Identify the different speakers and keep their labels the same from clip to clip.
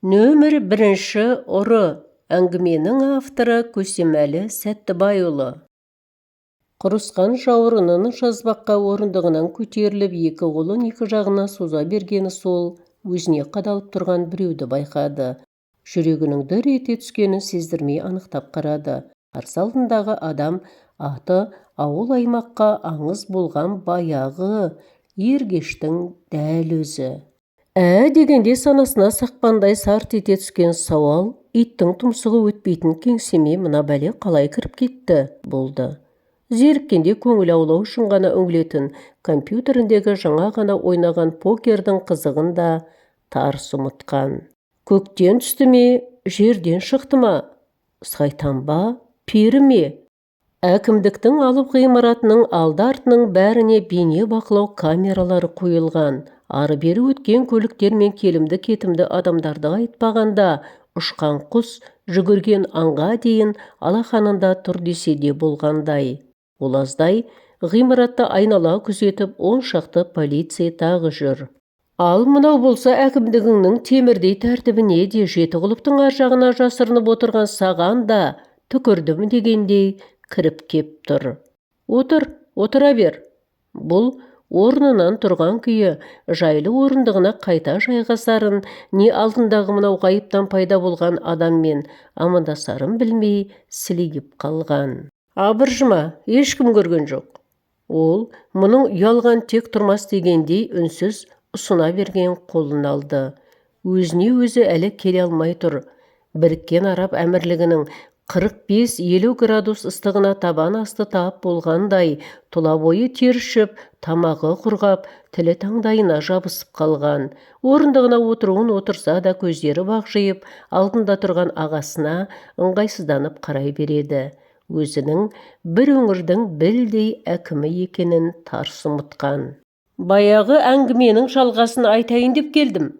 Speaker 1: Нөмір 1-ші ұры. Әңгіменің авторы Көсемәлі Сәттібайұлы. Құрысқан жауырынын жазбаққа орындығынан көтеріліп, екі қолын екі жағына соза бергені сол, өзіне қадалып тұрған біреуді байқады. Жүрегінің дір ете түскенін сездірмей анықтап қарады. Қарсы алдындағы адам аты ауыл аймаққа аңыз болған баяғы ергештің дәл өзі. Дегенде санасына сақпандай сарт ете түскен сауал, иттің тұмсығы өтпейтін кеңсеме мына бәле қалай кіріп кетті болды. Зеріккенде көңіл аулау үшін ғана үңілетін компьютеріндегі жаңа ғана ойнаған покердің қызығын да тарс ұмытқан. Көктен түсті ме, жерден шықты ма, сайтан ба, пері ме? Әкімдіктің алып ғимаратының алды-артының бәріне бейне бақылау камералары қойылған. Ары-бері өткен көліктер мен келімді-кетімді адамдарды айтпағанда, ұшқан құс, жүгірген аңға дейін алақанында тұр десе де болғандай. Олаздай ғимаратты айнала күзетіп, 10 шақты полиция тағы жүр. Ал мынау болса әкімдігіңнің темірдей тәртібіне де жеті құлыптың ар жағына жасырынып отырған саған да түкірдім дегендей кіріп кеп тұр. Отыра бер. Бұл орнынан тұрған күйі жайлы орындығына қайта жайғасарын, не алдындағы мынау ғайыптан пайда болған адаммен амандасарын білмей сілейіп қалған. Абыржыма, ешкім көрген жоқ. Ол мұның ұялған тек тұрмас дегендей үнсіз ұсына берген қолын алды. Өзіне өзі әлі келе алмай тұр. Біріккен Араб Әмірлігінің 45-50 градус ыстығына табан асты тап болғандай, тұла бойы тершіп, тамағы құрғап, тілі таңдайына жабысып қалған. Орындығына отыруын отырса да көздері бақжиып, алдында тұрған ағасына ыңғайсызданып қарай береді. Өзінің бір өңірдің білдей әкімі екенін тарс ұмытқан. Баяғы әңгіменің жалғасын айтайын деп келдім.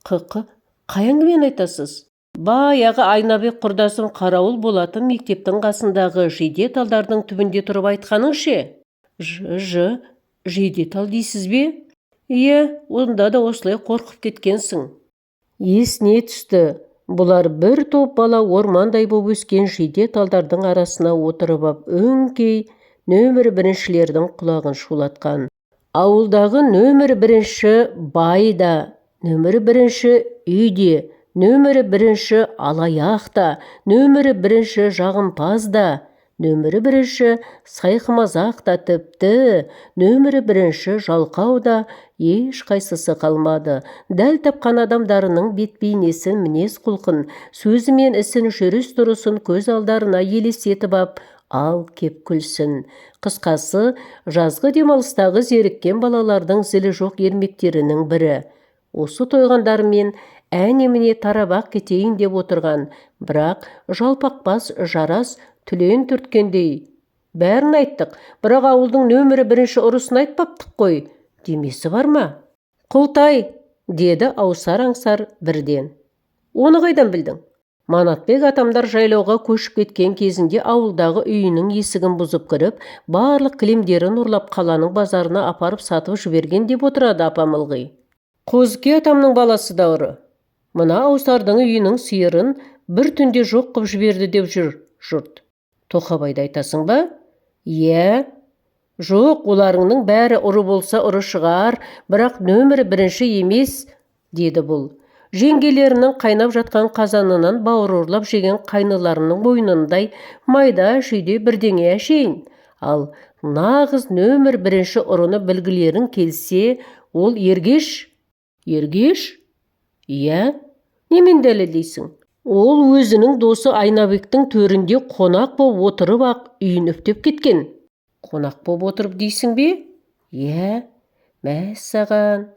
Speaker 1: Қай әңгімені айтасыз? Баяғы Айнабек құрдасым қарауыл болатын мектептің қасындағы жидеталдардың түбінде тұрып айтқаның ше? Жидетал дейсіз бе? Иә, онда да осылай қорқып кеткенсің. Есіне түсті. Бұлар бір топ бала ормандай боп өскен жидеталдардың арасына отырып ап өңкей нөмір 1-шілердің құлағын шулатқан. Ауылдағы нөмір 1-ші бай да, нөмір 1-ші үйде, нөмірі 1-ші алаяқ та, нөмірі 1-ші жағымпаз да, нөмірі 1-ші сайқымазақ та, тіпті нөмірі 1-ші жалқау да, еш қайсысы қалмады. Дәл тапқан адамдарының бет-бейнесін, мінез құлқын, сөзі мен ісін, жүріс-тұрысын көз алдарына елестетіп ап, ал кеп күлсін. Қысқасы, жазғы демалыстағы зеріккен балалардың зілі жоқ ермектерінің бірі. Осы тойғандарымен әне-міне тарабақ кетейін деп отырған, бірақ жалпақпас жарас түлен түрткендей. Бәрін айттық, бірақ ауылдың нөмірі 1-ші ұрысын айтпаптық қой, демесі бар ма? Құлтай, деді аусар-аңсар бірден. Оны қайдан білдің? Манатбек атамдар жайлауға көшіп кеткен кезінде ауылдағы үйінің есігін бұзып кіріп, барлық кілемдерін ұрлап қаланың базарына апарып сатып жіберген деп отырады апам ылғи. Қозыке атамның баласы да ұры. Мына аусардың үйінің сиырын бір түнде жоқ қып жіберді деп жүр жұрт. Тоқабайды айтасың ба? Иә. Жоқ, оларыңның бәрі ұры болса ұры шығар, бірақ нөмірі 1-ші емес, деді бұл. Жеңгелерінің қайнап жатқан қазанынан бауыр ұрлап жеген қайныларының мойнындай майда шүйде бірдеңе әшейін. Ал нағыз нөмір 1-ші ұрыны білгілерің келсе, ол Ергеш. Ергеш? Иә. Немен дәлелдейсің? Ол өзінің досы Айнабектің төрінде қонақ боп отырып ақ үйін үптеп кеткен. Қонақ боп отырып дейсің бе? Иә. Мәссаған.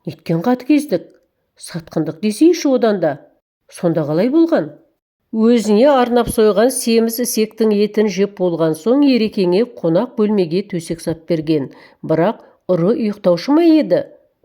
Speaker 1: Неткен қатыгездік? Сатқындық десейші одан да. Сонда қалай болған? Өзіне арнап сойған семіз ісектің етін жеп болған соң Ерекеңе қонақ бөлмеге төсек сап берген. Бірақ ұры ұйықтаушы ма еді?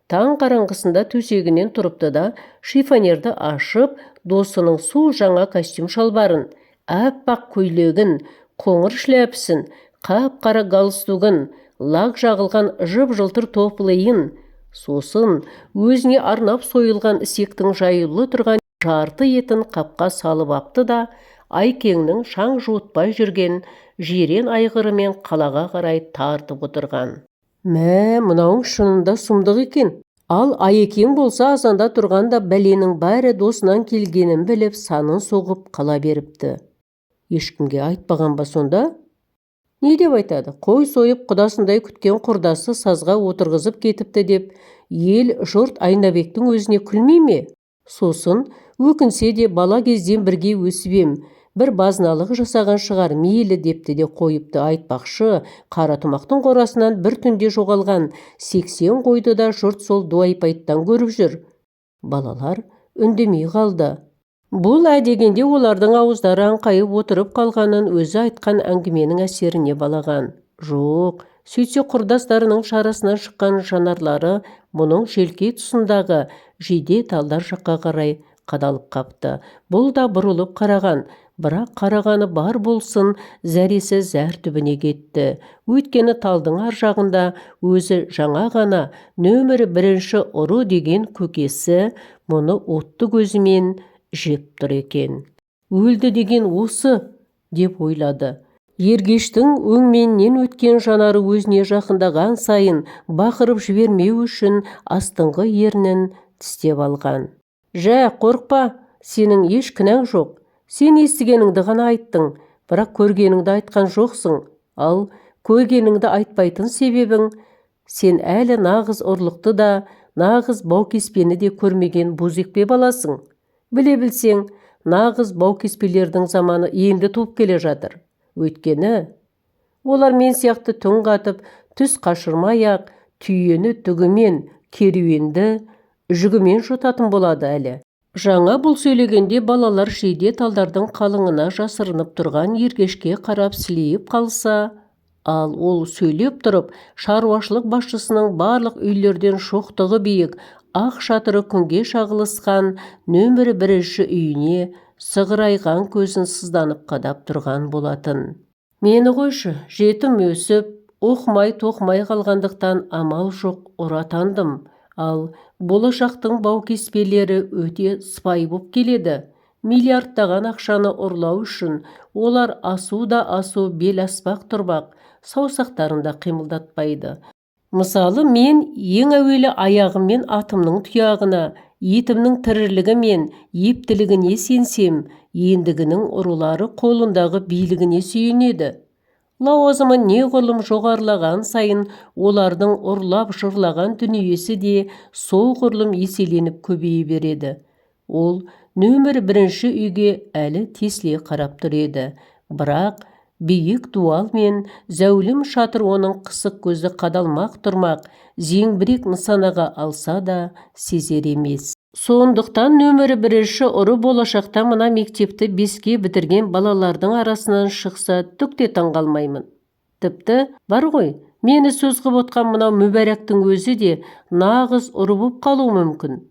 Speaker 1: Таң қараңғысында төсегінен тұрыпты да, шифонерді ашып, досының су жаңа костюм шалбарын, аппақ көйлегін, қоңыр шляпісін, қап-қара галстугын, лак жағылған жып-жылтыр топлыйын, сосын өзіне арнап сойылған ісектің жаюлы тұрған жарты етін қапқа салып апты да Айкеңнің шаң жуытпай жүрген жирен айғырымен қалаға қарай тартып отырған. Мынауың шынында сұмдық екен. Ал Айекең болса азанда тұрғанда бәленің бәрі досынан келгенін біліп санын соғып қала беріпті. Ешкімге айтпаған ба сонда? Не деп айтады? Қой сойып құдасындай күткен құрдасы сазға отырғызып кетіпті деп ел жұрт Айнабектің өзіне күлмей ме? Сосын өкінсе де бала кезден бірге өсіп ем, бір базыналық жасаған шығар, мейлі депті де қойыпты. Айтпақшы, Қаратұмақтың қорасынан бір түнде жоғалған 80 қойды да жұрт сол дуайпайттан көріп жүр. Балалар үндемей қалды. Бұл әдегенде олардың ауыздары аңқайып отырып қалғанын өзі айтқан әңгіменің әсеріне балаған. Жоқ, сөйтсе құрдастарының шарасынан шыққан жанарлары мұның желкей тұсындағы жиде талдар жаққа қарай қадалып қапты. Бұл да бұрылып қараған, бірақ қарағаны бар болсын, зәресі зәр түбіне кетті. Өйткені талдың ар жағында өзі жаңа ғана нөмірі 1 ұры деген көкесі мұны отты көзімен жеп тұр екен. Өлді деген осы, деп ойлады. Ергештің өңменнен өткен жанары өзіне жақындаған сайын бақырып жібермеу үшін астыңғы ернін тістеп алған. Жә, қорықпа, сенің еш кінәң жоқ. Сен естігеніңді ғана айттың, бірақ көргеніңді айтқан жоқсың. Ал көргеніңді айтпайтын себебің, сен әлі нағыз ұрлықты да, нағыз баукеспені де көрмеген бозекпе баласың. Біле білсең, нағыз баукеспелердің заманы енді туып келе жатыр. Өйткені олар мен сияқты түн қатып, түс қашырмай-ақ түйені түгімен, керуенді жүгімен жұтатын болады әлі. Жаңа бұл сөйлегенде балалар жиде талдардың қалыңына жасырынып тұрған Ергешке қарап сілейіп қалса, ал ол сөйлеп тұрып шаруашылық басшысының барлық үйлерден шоқтығы биік ақ шатыры күнге шағылысқан нөмірі 1 үйіне сығырайған көзін сызданып қадап тұрған болатын. Мені қойшы, жетім өсіп, оқымай-тоқымай қалғандықтан амал жоқ ұратандым. Ал болашақтың баукеспелері өте сыпайы боп келеді. Миллиардтаған ақшаны ұрлау үшін олар асу да асу, бел аспақ тұрбақ, саусақтарында қимылдатпайды. Мысалы, мен ең әуелі аяғыммен атымның тұяғына, етімнің тірілігі мен ептілігіне сенсем, ендігінің ұрылары қолындағы билігіне сүйенеді. Лауазымы неғұрлым жоғарылаған сайын олардың ұрлап жырлаған дүниесі де соғұрлым еселеніп көбейе береді. Ол нөмірі 1 үйге әлі тесіле қарап тұр еді. Бірақ биік дуал мен зәулім шатыр оның қысық көзі қадалмақ тұрмақ, зеңбірек нысанаға алса да сезер емес. Сондықтан нөмірі 1 ұры болашақта мына мектепті 5-ке бітірген балалардың арасынан шықса түк те таңғалмаймын. Тіпті бар ғой, мені сөз қып отқан мынау Мүбәрәктің өзі де нағыз ұры боп қалуы мүмкін.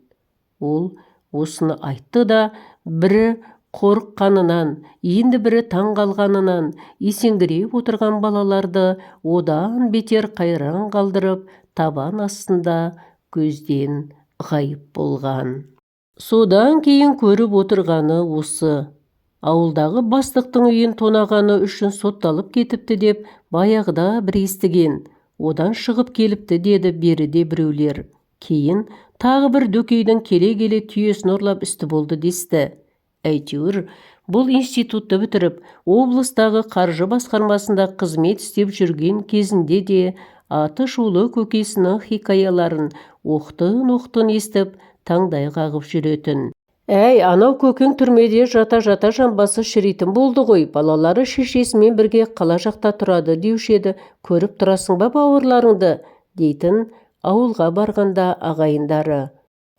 Speaker 1: Ол осыны айтты да, бірі қорыққанынан, енді бірі таңғалғанынан есеңгіреп отырған балаларды одан бетер қайран қалдырып, табан астында көзден ғайып болған. Содан кейін көріп отырғаны осы. Ауылдағы бастықтың үйін тонағаны үшін сотталып кетіпті деп баяғыда бір естіген. Одан шығып келіпті деді беріде біреулер. Кейін тағы бір дөкейдің келе-келе түйесін ұрлап істі болды десті. Әйтеуір, бұл институтты бітіріп, облыстағы қаржы басқармасында қызмет істеп жүрген кезінде де аты шулы көкесінің хикаяларын оқтын-оқтын естіп, таңдай қағып жүретін. Әй, анау көкең түрмеде жата-жата жамбасы шіритін болды ғой, балалары шешесімен бірге қала жақта тұрады деуші еді, көріп тұрасың ба бауырларыңды, дейтін ауылға барғанда ағайындары.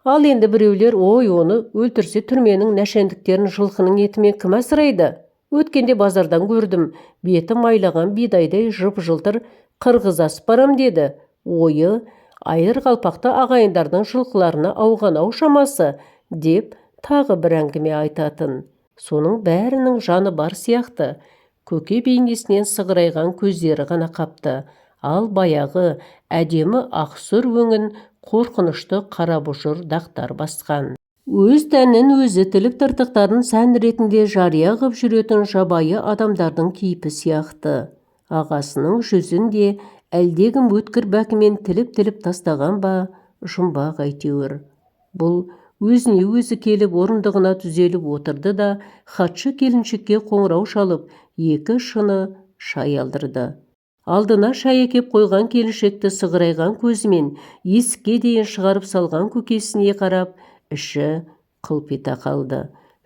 Speaker 1: Ал енді біреулер, ой, оны өлтірсе түрменің нәшендіктерін жылқының етімен кім асырайды? Өткенде базардан көрдім, беті майлаған бидайдай жып-жылтыр қырғыз асып барам деді. Ойы, айыр қалпақты ағайындардың жылқыларына ауған-ау шамасы, деп тағы бір әңгіме айтатын. Соның бәрінің жаны бар сияқты. Көке бейнесінен сығырайған көздері ғана қапты. Ал баяғы әдемі ақсұр өңін қорқынышты қара бұжыр дақтар басқан. Өз тәнін өзі тіліп тыртықтарын сән ретінде жария қып жүретін жабайы адамдардың кейпі сияқты. Ағасының жүзін де әлдегім өткір бәкімен тіліп тастаған ба, жұмбақ әйтеуір. Бұл өзіне өзі келіп орындығына түзеліп отырды да, хатшы келіншекке қоңырау шалып, 2 шыны шай алдырды. Алдына шай әкеп қойған келіншекті сығырайған көзімен есікке дейін шығарып салған көкесіне қарап, іші қылп ете қалды.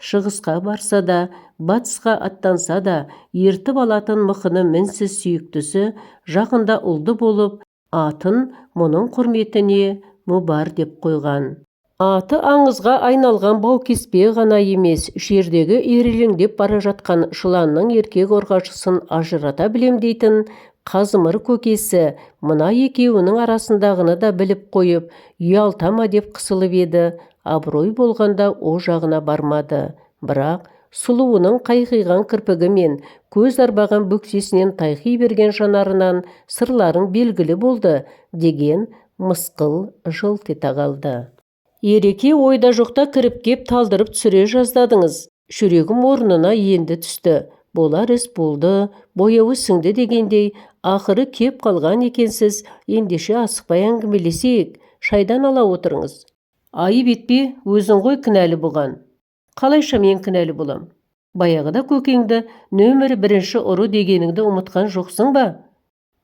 Speaker 1: Шығысқа барса да, батысқа аттанса да, ертіп алатын мықыны мінсіз сүйіктісі жақында ұлды болып, атын мұның құрметіне Мұбар деп қойған. Аты аңызға айналған Баукеспе ғана емес, жердегі ирелеңдеп бара жатқан жыланның еркек ұрғашысын ажырата білем дейтін Қазымыр көкесі мына екеуінің арасындағыны да біліп қойып, ұялтама деп қысылып еді, абырой болғанда о жағына бармады. Бірақ сұлуының қайқиған кірпігі мен көз арбаған бөксесінен тайқи берген жанарынан сырларың белгілі болды деген мысқыл жылт ете қалды. Ереке ойда жоқта кіріп кеп талдырып түсіре жаздадыңыз. Жүрегім орнына енді түсті. Болар іс болды, бояуы сіңді дегендей, ақыры кеп қалған екенсіз, ендеше асықпай әңгімелесейік, шайдан ала отырыңыз. Айып етпе, өзің ғой кінәлі бұған. Қалайша мен кінәлі болам? Баяғыда көкеңді нөмірі 1 ұры дегеніңді ұмытқан жоқсың ба?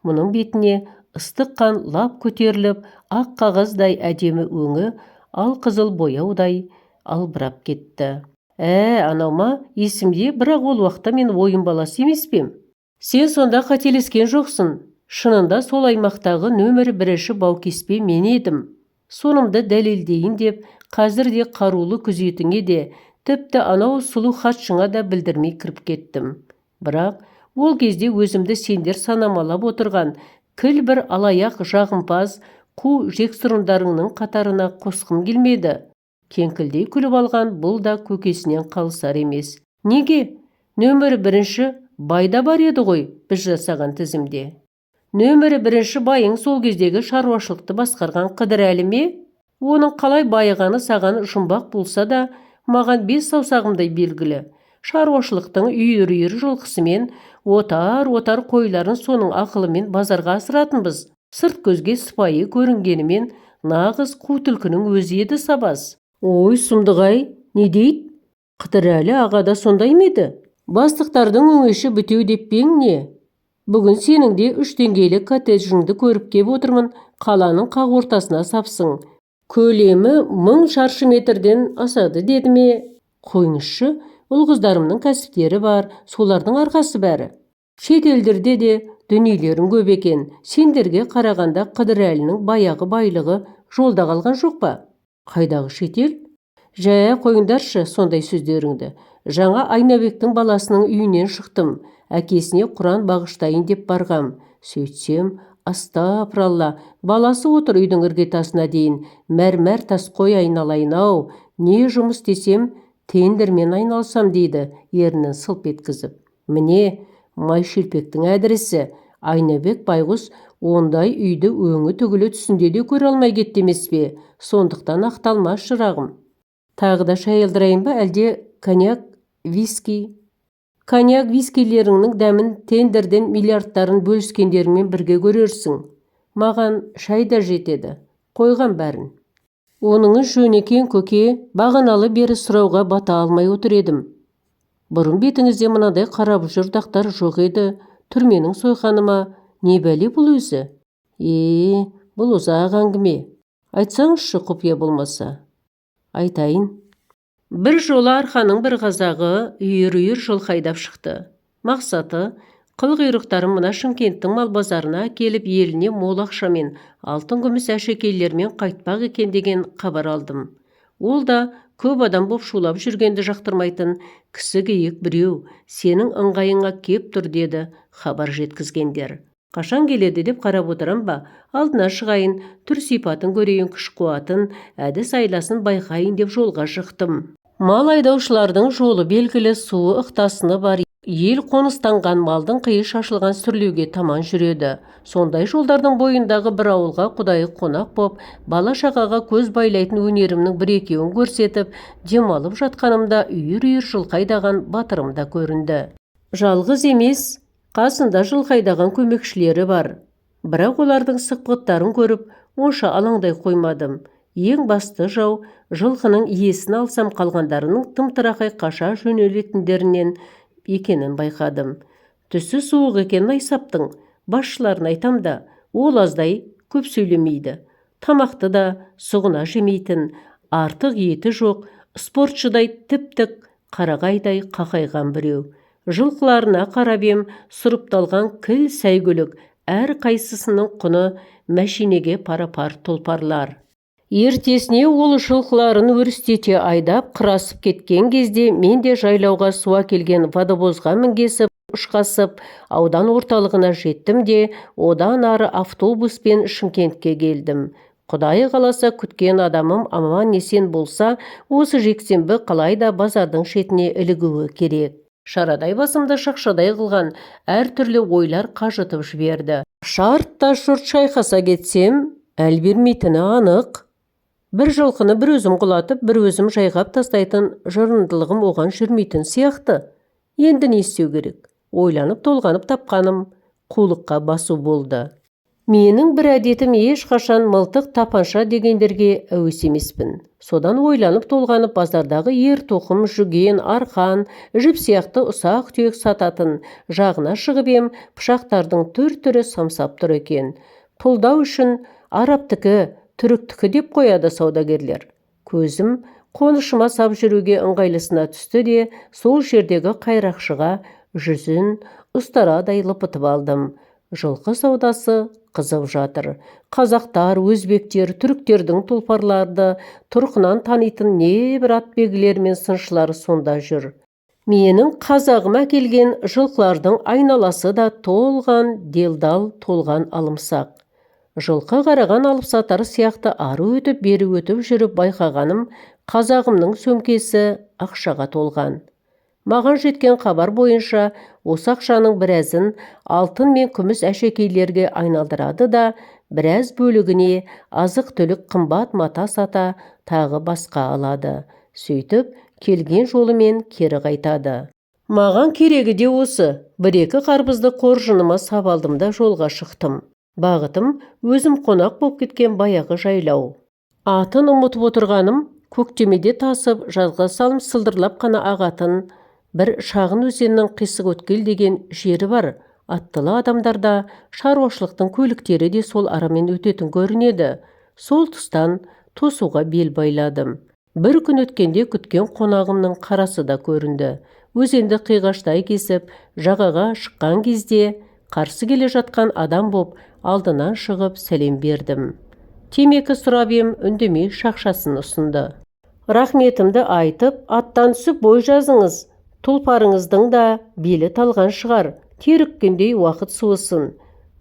Speaker 1: Мұның бетіне ыстық қан лап көтеріліп, ақ қағаздай әдемі өңі, ал қызыл бояудай албырап кетті. Анау ма, есімде, бірақ ол уақытта мен ойын баласы емес пем? Сен сонда қателескен жоқсың. Шынында сол аймақтағы нөмірі 1 Баукеспе мен едім. Сонымды дәлелдейін деп, қазірде қарулы күзетіңе де, тіпті анау сұлу хатшыңа да білдірмей кіріп кеттім. Бірақ ол кезде өзімді сендер санамалап отырған кіл бір алаяқ жағымпаз қу жексұрындарыңның қатарына қосқым келмеді. Кеңкілдей күліп алған бұл да көкесінен қалысар емес. Неге? Нөмірі 1 байда бар еді ғой біз жасаған тізімде. Нөмірі 1 байың сол кездегі шаруашылықты басқарған Қыдырәлі ме? Оның қалай байығаны саған жұмбақ болса да, маған 5 саусағымдай белгілі. Шаруашылықтың үйір жылқысымен отар қойларын соның ақылымен базарға асыратынбыз. Сырт көзге сыпайы көрінгенімен нағыз қу түлкінің өзі еді сабаз. Ой, сұмдығай, не дейді? Қыдырәлі ағада сондай ма еді? Бастықтардың өңеші бітеу деп пең не? Бүгін сенің де 3 деңгейлі коттеджіңді көріп кеп отырмын, қаланың қақ ортасына сапсың. Көлемі 1000 шаршы метрден асады деді ме? Қойыңызшы, ұл-қыздарымның кәсіптері бар, солардың арқасы бәрі. Шетелдерде де дүниелерің көп екен. Сендерге қарағанда Қыдырәлінің баяғы байлығы жолда қалған жоқ па? Қайдағы шетел? Жая қойыңдаршы сондай сөздеріңді. Жаңа Айнабектің баласының үйінен шықтым. Әкесіне Құран бағыштайын деп барғам. Сөйтсем, астапыралла, баласы отыр үйдің іргетасына дейін. Мәрмәр тас қой айналайын-ау. Не жұмыс десем, тендермен айналсам дейді, ерінен сылп еткізіп. Міне, Майшелпектің әдіресі. Айнабек байғұс ондай үйді өңі түгілі түсінде де көре алмай кетті емес пе? Сондықтан ақталмас шырағым. Тағы да шай алдырайын ба, әлде коньяк, виски? Коньяк вискилеріңнің дәмін тендерден миллиардтарын бөліскендеріңмен бірге көрерсің. Маған шай да жетеді. Қойған бәрін. Оныңыз жөн екен көке, бағаналы бері сұрауға бата алмай отыр едім. Бұрын бетіңізде мынандай қарап жұрдақтар жоқ еді. Түрменің сойқаны ма? Не бәле бұл өзі? Бұл ұзақ әңгіме. Айтсаңызшы құпия болмаса. Айтайын. Бір жолы арқаның бір қазағы үйір жылқайдап шықты. Мақсаты, қыл-құйрықтарын мына Шымкенттің мал базарына келіп еліне мол ақшамен, алтын күміс әшекейлермен қайтпақ екен деген хабар алдым. Ол да көп адам боп шулап жүргенді жақтырмайтын кісі киік біреу, сенің ыңғайыңа кеп тұр деді хабар жеткізгендер. Қашан келеді деп қарап отырам ба? Алдына шығайын, түр сипатын көрейін, күш қуатын, әдіс айласын байқайын деп жолға шықтым. Мал айдаушылардың жолы белгілі, суы ықтасыны бар. Ел қоныстанған малдың қиы шашылған сүрлеуге таман жүреді. Сондай жолдардың бойындағы бір ауылға құдайы қонақ боп, бала-шағаға көз байлайтын өнерімнің бір-екеуін көрсетіп, демалып жатқанымда үйір-үйір жылқы айдаған батырым да көрінді. Жалғыз емес, қасында жылқы айдаған көмекшілері бар. Бірақ олардың сықпыттарын көріп, онша алаңдай қоймадым. Ең басты жау, жылқының иесін алсам қалғандарының тым-тырақай қаша жөнелетіндерінен екенін байқадым. Түсі суық екенін айсаптың. Басшыларын айтам да, ол аздай көп сөйлемейді. Тамақты да сұғына жемейтін, артық еті жоқ, спортшыдай тіп-тік, қарағайдай қақайған біреу. Жылқыларына қарап ем, сұрыпталған кіл сәйгүлік, әр қайсысының құны мәшинеге пара-пар тұлпарлар. Ертесіне ол жылқыларын өрістете айдап қырасып кеткен кезде мен де жайлауға суа келген водовозға мінгесіп, ұшқасып, аудан орталығына жеттім де, одан ары автобуспен Шымкентке келдім. Құдайы қаласа күткен адамым аман есен болса, осы жексенбі қалайда базардың шетіне ілігуі керек. Шарадай басымды шақшадай қылған әртүрлі ойлар қажытып жіберді. Шартта шұрт шайқаса кетсем, әл бермейтіні анық. Бір жылқыны бір өзім құлатып, бір өзім жайғап тастайтын жырындылығым оған жүрмейтін сияқты. Енді не істеу керек? Ойланып толғанып тапқаным қулыққа басу болды. Менің бір әдетім ешқашан мылтық тапанша дегендерге әуес емеспін. Содан ойланып толғанып базардағы ер-тоқым, жүген, арқан, жіп сияқты ұсақ-түйек сататын жағына шығып ем, пышақтардың түр-түрі самсап тұр екен. Пұлдау үшін араптікі, түріктікі деп қояды саудагерлер. Көзім қонышыма сап жүруге ыңғайлысына түсті де, сол жердегі қайрақшыға жүзін ұстарадай лыпытып алдым. Жылқы саудасы қызып жатыр. Қазақтар, өзбектер, түріктердің тұлпарларды тұрқынан танитын небір атбегілер мен сыншылар сонда жүр. Менің қазағыма келген жылқылардың айналасы да толған делдал, толған алымсақ. Жылқы қараған алыпсатар сияқты ары өтіп, бері өтіп жүріп байқағаным, қазағымның сөмкесі ақшаға толған. Маған жеткен хабар бойынша, осы ақшаның біразын алтын мен күміс әшекейлерге айналдырады да, біраз бөлігіне азық-түлік қымбат мата сата тағы басқа алады. Сөйтіп, келген жолымен кері қайтады. Маған керегі де осы. Бір-екі қарбызды қоржыныма сап алдым да жолға шықтым. Бағытым өзім қонақ боп кеткен баяғы жайлау. Атын ұмытып отырғаным, көктемеде тасып, жазға салым сылдырлап қана ағатын бір шағын өзеннің қисық өткел деген жері бар. Аттылы адамдарда шаруашылықтың көліктері де сол арамен өтетін көрінеді. Сол тұстан тосуға бел байладым. Бір күн өткенде күткен қонағымның қарасы да көрінді. Өзенді қиғаштай кесіп, жағаға шыққан кезде қарсы келе жатқан адам боп алдынан шығып сәлем бердім. Темекі сұрап ем, үндемей шақшасын ұсынды. Рахметімді айтып, аттан түсіп бой жазыңыз. Тұлпарыңыздың да белі талған шығар. Теріккендей уақыт суысын.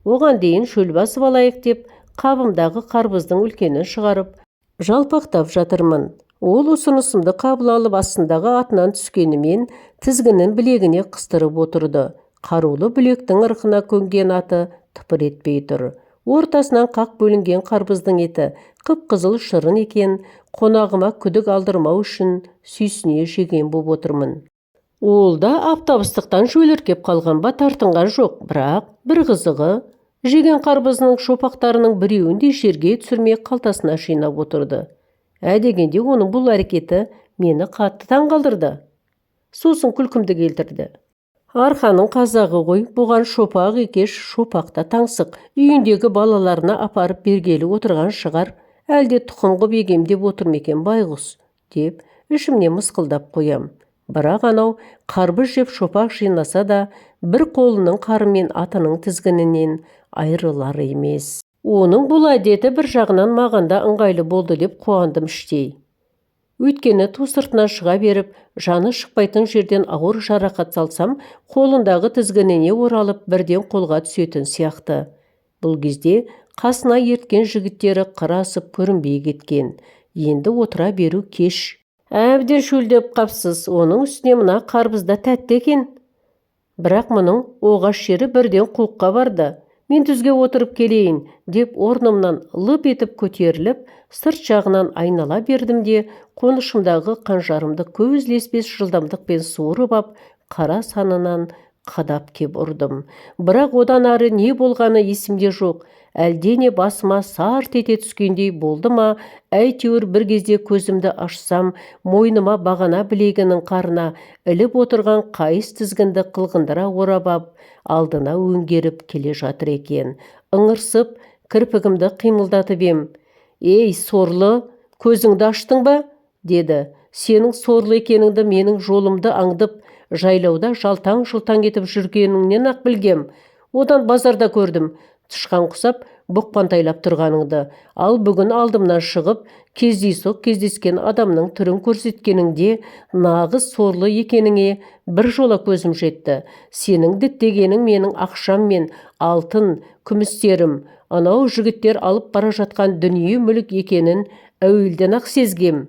Speaker 1: Оған дейін шөл басып алайық деп, қабымдағы қарбыздың үлкенін шығарып, жалпақтап жатырмын. Ол ұсынысымды қабыл алып, астындағы атынан түскенімен тізгінін білегіне қыстырып отырды. Қарулы білектің ырқына көнген аты тыпыр етпей тұр. Ортасынан қақ бөлінген қарбыздың еті қып-қызыл шырын екен, қонағыма күдік алдырмау үшін сүйсіне жеген боп отырмын. Ол да аптабыстықтан шөліркеп қалған ба тартынған жоқ, бірақ бір қызығы, жеген қарбызының шопақтарының біреуін де жерге түсірмей қалтасына жинап отырды. Дегенде оның бұл әрекеті мені қатты таңғалдырды. Сосын күлкімді келтірді. Арқаның қазағы ғой, бұған шопақ екеш, шопақта таңсық, үйіндегі балаларына апарып бергелі отырған шығар, әлде тұқым қып егем деп отыр мекен байғұс, деп ішімне мысқылдап қоям. Бірақ анау қарбыз жеп шопақ жинаса да, бір қолының қарымен атының тізгінінен айрылар емес. Оның бұл әдеті бір жағынан мағанда ыңғайлы болды деп қуандым іштей. Өйткені ту сыртынан шыға беріп, жаны шықпайтын жерден ауыр жарақат салсам, қолындағы тізгініне оралып бірден қолға түсетін сияқты. Бұл кезде қасына ерткен жігіттері қырасып көрінбей кеткен. Енді отыра беру кеш. Әбден шөлдеп қапсыз, оның үстіне мына қарбызда тәтті екен. Бірақ мұның оғаш жері бірден қуыққа барды. Мен түзге отырып келейін, деп орнымнан лып етіп көтеріліп, сырт жағынан айнала бердім де, қонышымдағы қанжарымды көз ілеспес жылдамдықпен суырып ап, қара санынан қадап кеп ұрдым. Бірақ одан ары не болғаны есімде жоқ. Әлдене басыма сарт ете түскендей болды ма, әйтеуір бір кезде көзімді ашсам, мойныма бағана білегінің қарына іліп отырған қайыс тізгінді қылғындыра орап ап, алдына өңгеріп келе жатыр екен. Ыңырсып, кірпігімді қимылдатып ем. «Ей, сорлы, көзіңді аштың ба?» деді. «Сенің сорлы екеніңді менің жолымды аңдып, жайлауда жалтаң-жұлтаң етіп жүргеніңнен ақ білгем. Одан базарда көрдім, тышқан құсап бұқпантайлап тұрғаныңды. Ал бүгін алдымнан шығып, кездейсоқ кездескен адамның түрін көрсеткеніңде нағыз сорлы екеніңе бір жола көзім жетті. Сенің діттегенің менің ақшам мен алтын, күмістерім, анау жігіттер алып бара жатқан дүние мүлік екенін әуелден ақ сезгем».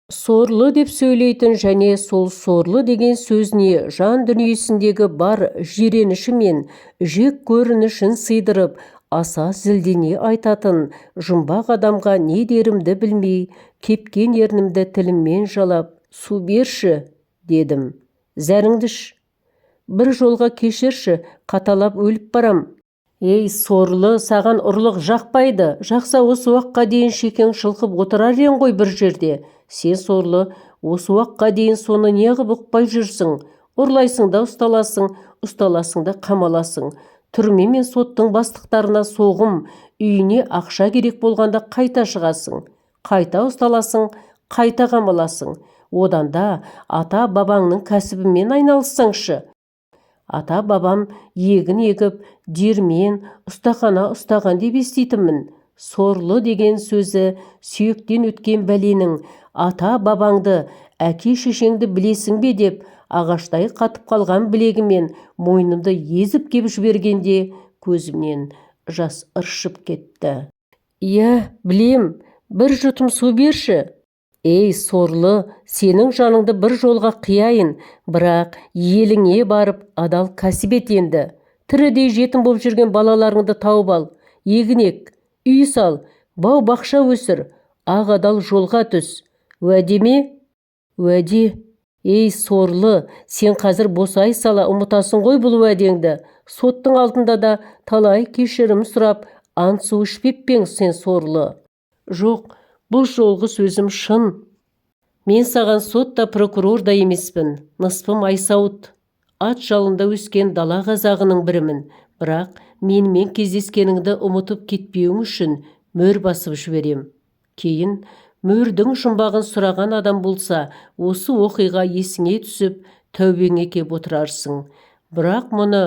Speaker 1: Сорлы деп сөйлейтін және сол сорлы деген сөзіне жан дүниесіндегі бар жиреніші мен жек көрінішін сыйдырып, аса зілдене айтатын жұмбақ адамға не дерімді білмей, кепкен ернімді тіліммен жалап, «Су берші», дедім. «Зәріңді іш. Бір жолға кешірші, қаталап өліп барам». «Ей, сорлы, саған ұрлық жақпайды. Жақса осы уаққа дейін шекең шылқып отырар ең ғой бір жерде. Сен сорлы, осы уаққа дейін соны неғып ұқпай жүрсің? Ұрлайсың да ұсталасың, ұсталасың да қамаласың. Түрме мен соттың бастықтарына соғым, үйіне ақша керек болғанда қайта шығасың. Қайта ұсталасың, қайта қамаласың. Одан да ата бабаңның кәсібімен айналыссаңшы. Ата бабам егін егіп, дермен, ұстахана ұстаған деп еститінмін. Сорлы деген сөзі сүйектен өткен бәленің, ата бабаңды, әке шешеңді білесің бе деп, ағаштай қатып қалған білегімен мойнымды езіп кеп жібергенде көзімнен жас ыршып кетті. «Иә, білем, бір жұтым су берші». «Ей, сорлы, сенің жаныңды бір жолға қияйын, бірақ еліңе барып адал кәсіп ет енді. Тірідей жетім боп жүрген балаларыңды тауып ал, егін ек, үй сал, бау-бақша өсір, ақ адал жолға түс. Уәде ме?» «Уәде». «Ей, сорлы, сен қазір босай сала ұмытасың ғой бұл уәдеңді. Соттың алдында да талай кешірім сұрап, ант су ішпеп пең сен, сорлы?» «Жоқ, бұл жолғы сөзім шын. Мен саған сот та прокурор да емеспін. Ныспым Айсауыт. Ат жалында өскен дала қазағының бірімін. Бірақ менімен кездескеніңді ұмытып кетпеуің үшін мөр басып жіберем. Кейін мөрдің жұмбағын сұраған адам болса, осы оқиға есіңе түсіп, тәубеңе кеп отырарсың. Бірақ мұны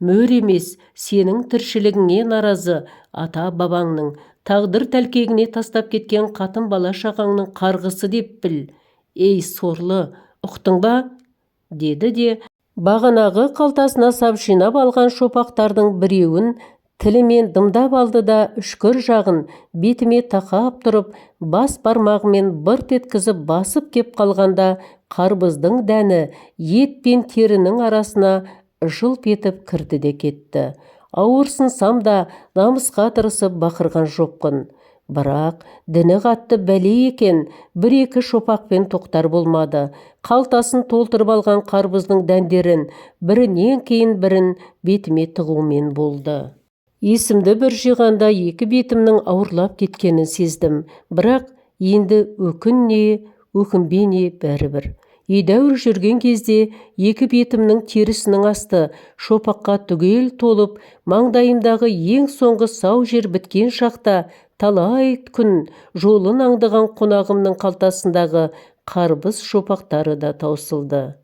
Speaker 1: мөр емес, сенің тіршілігіңе наразы ата бабаңның, тағдыр тәлкегіне тастап кеткен қатын бала шағаңның қарғысы деп біл. Ей, сорлы, ұқтың ба?» деді де, бағанағы қалтасына сап жинап алған шопақтардың біреуін тілімен дымдап алды да, үшкір жағын бетіме тақап тұрып, бас бармағымен бырт еткізіп басып кеп қалғанда, қарбыздың дәні ет пен терінің арасына жылп етіп кірді де кетті. Ауырсынсам да намысқа тырысып бақырған жоқпын. Бірақ діні қатты бәле екен, бір-екі шопақпен тоқтар болмады. Қалтасын толтырып алған қарбыздың дәндерін бірінен кейін бірін бетіме тығумен болды. Есімді бір жиғанда екі бетімнің ауырлап кеткенін сездім. Бірақ енді өкін не, өкінбе не бәрібір. Едәуір жүрген кезде екі бетімнің терісінің асты шопаққа түгел толып, маңдайымдағы ең соңғы сау жер біткен шақта талай күн жолын аңдыған қонағымның қалтасындағы қарбыз шопақтары да таусылды.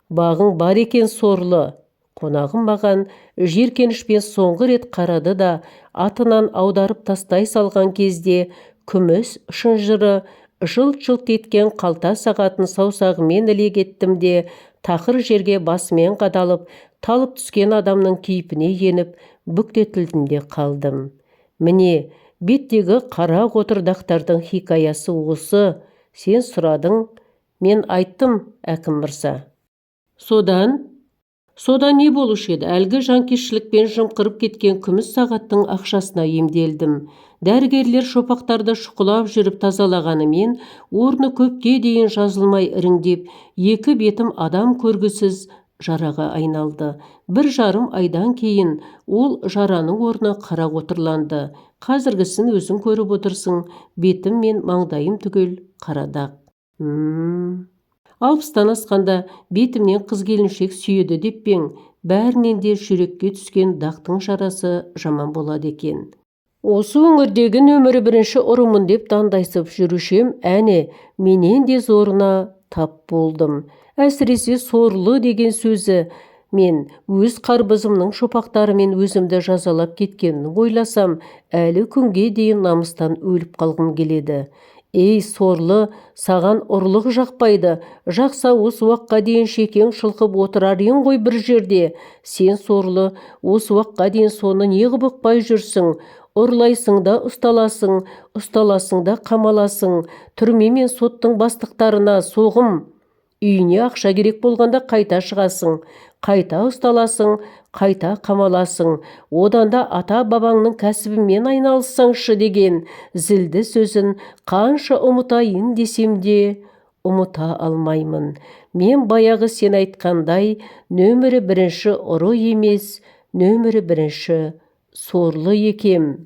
Speaker 1: «Бағың бар екен, сорлы». Қонағым маған жеркенішпен соңғы рет қарады да, атынан аударып тастай салған кезде күміс шынжыры жылт-жылт еткен қалта сағатын саусағымен іле кеттім де, тақыр жерге басымен қадалып, талып түскен адамның кейпіне еніп, бүктетілдім де қалдым. Міне, беттегі қара қотырдақтардың хикаясы осы. Сен сұрадың, мен айттым, әкім мырза. Содан Содан не болушы еді? Әлгі жанкештілікпен жымқырып кеткен күміс сағаттың ақшасына емделдім. Дәрігерлер шопақтарды шұқылап жүріп тазалағанымен, орны көпке дейін жазылмай іріңдеп, екі бетім адам көргісіз жараға айналды. 1,5 айдан кейін ол жараның орны қара қотырланды. Қазіргісін өзің көріп отырсың, бетім мен маңдайым түгел қарадақ. 60-тан асқанда бетімнен қыз-келіншек сүйеді деп пең, бәрінен де жүрекке түскен дақтың жарасы жаман болады екен. Осы өңірдегі нөмірі 1 ұрымын деп дандайсып жүрушем, әне, менен де зорына тап болдым. Әсіресе сорлы деген сөзі мен өз қарбызымның шопақтарымен өзімді жазалап кеткенін ойласам, әлі күнге дейін намыстан өліп қалғым келеді. Ей, сорлы, саған ұрлық жақпайды. Жақса осы уаққа дейін шекең шылқып отырар ең ғой бір жерде. Сен сорлы, осы уаққа дейін соны неғып ұқпай жүрсің? Ұрлайсың да ұсталасың, ұсталасың да қамаласың. Түрме мен соттың бастықтарына соғым. Үйіне ақша керек болғанда қайта шығасың, қайта ұсталасың, қайта қамаласың. Одан да ата-бабаңның кәсібімен айналыссаңшы деген зілді сөзін қанша ұмытайын десем де ұмыта алмаймын. Мен баяғы сен айтқандай нөмірі 1 ұры емес, нөмірі 1 сорлы екем.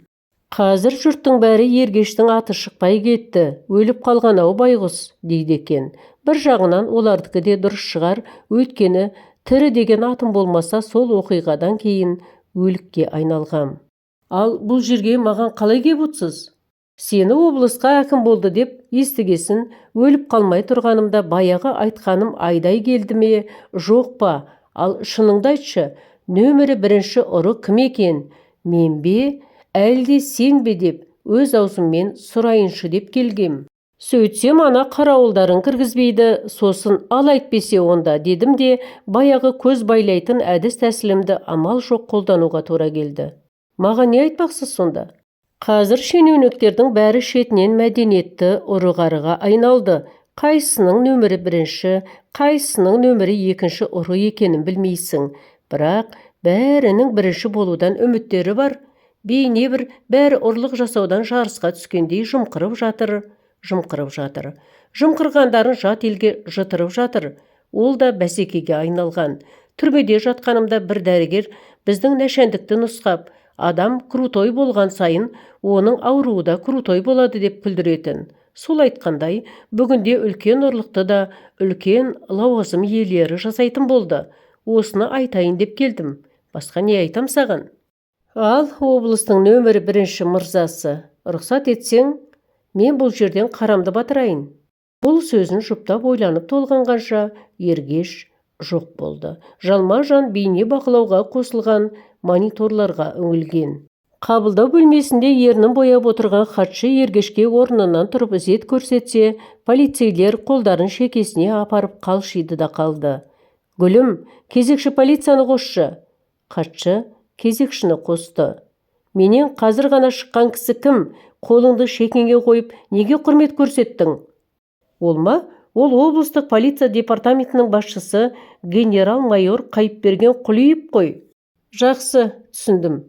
Speaker 1: Қазір жұрттың бәрі ергештің аты шықпай кетті, өліп қалған-ау байғұс дейді екен. Бір жағынан олардікі де дұрыс шығар, өйткені тірі деген атым болмаса сол оқиғадан кейін өлікке айналғам. Ал бұл жерге маған қалай кеп отырсыз? Сені облысқа әкім болды деп естігесін, өліп қалмай тұрғанымда баяғы айтқаным айдай келді ме, жоқ па? Ал шыныңды айтшы, нөмірі 1 ұры кім екен? Мен бе, әлде сен бе деп өз аузыммен сұрайыншы деп келгем. Сөйтсем ана қарауылдарын кіргізбейді, сосын ал әйтпесе онда дедім де, баяғы көз байлайтын әдіс тәсілімді амал жоқ қолдануға тура келді. Маған не айтпақсыз сонда? Қазір шенеуніктердің бәрі шетінен мәдениетті ұры-қарыға айналды. Қайсының нөмірі 1, қайсының нөмірі 2 ұры екенін білмейсің. Бірақ бәрінің 1 болудан үміттері бар. Бейне бір бәрі ұрлық жасаудан жарысқа түскендей жымқырып жатыр. Жымқырғандарын жат елге жытырып жатыр. Ол да бәсекеге айналған. Түрмеде жатқанымда бір дәрігер біздің нәшәндікті нұсқап, адам крутой болған сайын оның ауруы да крутой болады деп күлдіретін. Сол айтқандай, бүгінде үлкен ұрлықты да үлкен лауазым иелері жасайтын болды. Осыны айтайын деп келдім. Басқа не айтам саған? Ал облыстың нөмірі 1 мырзасы, рұқсат етсең, мен бұл жерден қарамды батырайын. Бұл сөзін жұптап ойланып толғанғанша ергеш жоқ болды. Жалма-жан бейне бақылауға қосылған мониторларға үңілген. Қабылдау бөлмесінде ернін бояп отырған хатшы ергешке орнынан тұрып ізет көрсетсе, полицейлер қолдарын шекесіне апарып қалшиды да қалды. Гүлім, кезекші полицияны қосшы. Хатшы кезекшіні қосты. Менен қазір ғана шыққан кісі кім? Қолыңды шекеңе қойып, неге құрмет көрсеттің? Ол ма? Ол облыстық полиция департаментінің басшысы генерал-майор Қайыпберген Құлиев қой. Жақсы, түсіндім.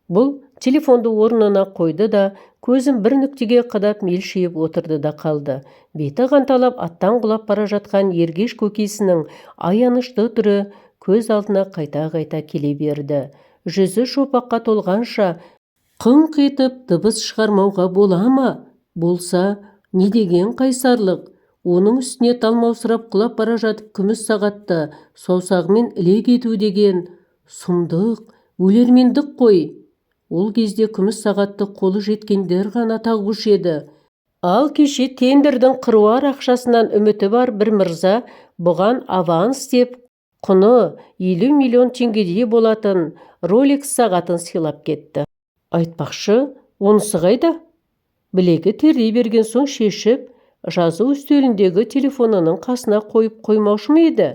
Speaker 1: Бұл телефонды орнына қойды да, көзін бір нүктеге қадап мелшиіп отырды да қалды. Беті қанталап аттан құлап бара жатқан ергеш көкесінің аянышты түрі көз алдына қайта-қайта келе берді. Жүзі шопаққа толғанша қыңқ етіп дыбыс шығармауға бола ма? Болса, не деген қайсарлық? Оның үстіне талмаусырап құлап бара жатып күміс сағатты саусағымен іле кету деген сұмдық, өлермендік қой. Ол кезде күміс сағатты қолы жеткендер ғана тағушы еді. Ал кеше тендердің қыруар ақшасынан үміті бар бір мырза бұған аванс деп құны 50 миллион теңгедей болатын Rolex сағатын сыйлап кетті. Айтпақшы, онысы қайда? Білегі тердей берген соң шешіп, жазу үстеліндегі телефонының қасына қойып қоймаушы ма еді?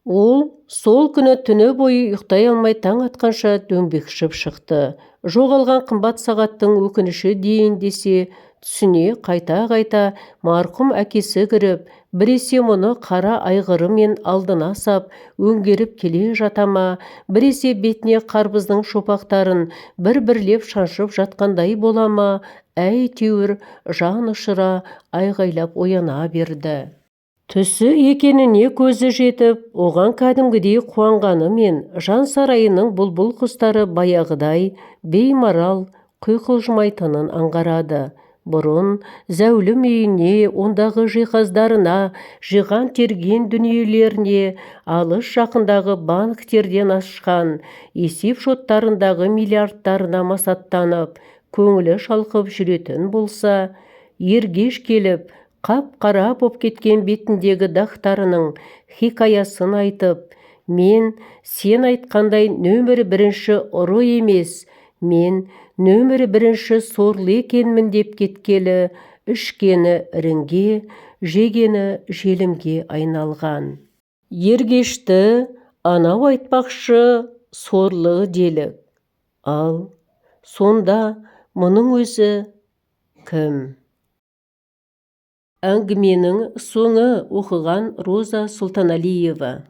Speaker 1: Ол сол күні түні бойы ұйықтай алмай таң атқанша дөңбекшіп шықты. Жоғалған қымбат сағаттың өкініші дейін десе, түсіне қайта-қайта марқұм әкесі кіріп, біресе мұны қара айғырымен алдына сап, өңгеріп келе жата ма, біресе бетіне қарбыздың шопақтарын бір-бірлеп шаншып жатқандай бола ма, әйтеуір жан ұшыра айғайлап ояна берді. Түсі екеніне көзі жетіп, оған кәдімгідей қуанғанымен, жан сарайының бұлбұл құстары баяғыдай беймарал құйқылжымайтынын аңғарады. Бұрын зәулім үйіне, ондағы жиһаздарына, жиған терген дүниелеріне, алыс жақындағы банктерден ашқан есеп шоттарындағы миллиардтарына масаттанып, көңілі шалқып жүретін болса, ергеш келіп, қап-қара боп кеткен бетіндегі дақтарының хикаясын айтып, мен сен айтқандай нөмірі бірінші ұры емес, мен нөмірі бірінші сорлы екенмін деп кеткелі, ішкені іріңге, жегені желімге айналған. Ергешті анау айтпақшы сорлы делік. Ал сонда мұның өзі кім? Әңгіменің соңы. Оқыған Роза Сұлтаналиева.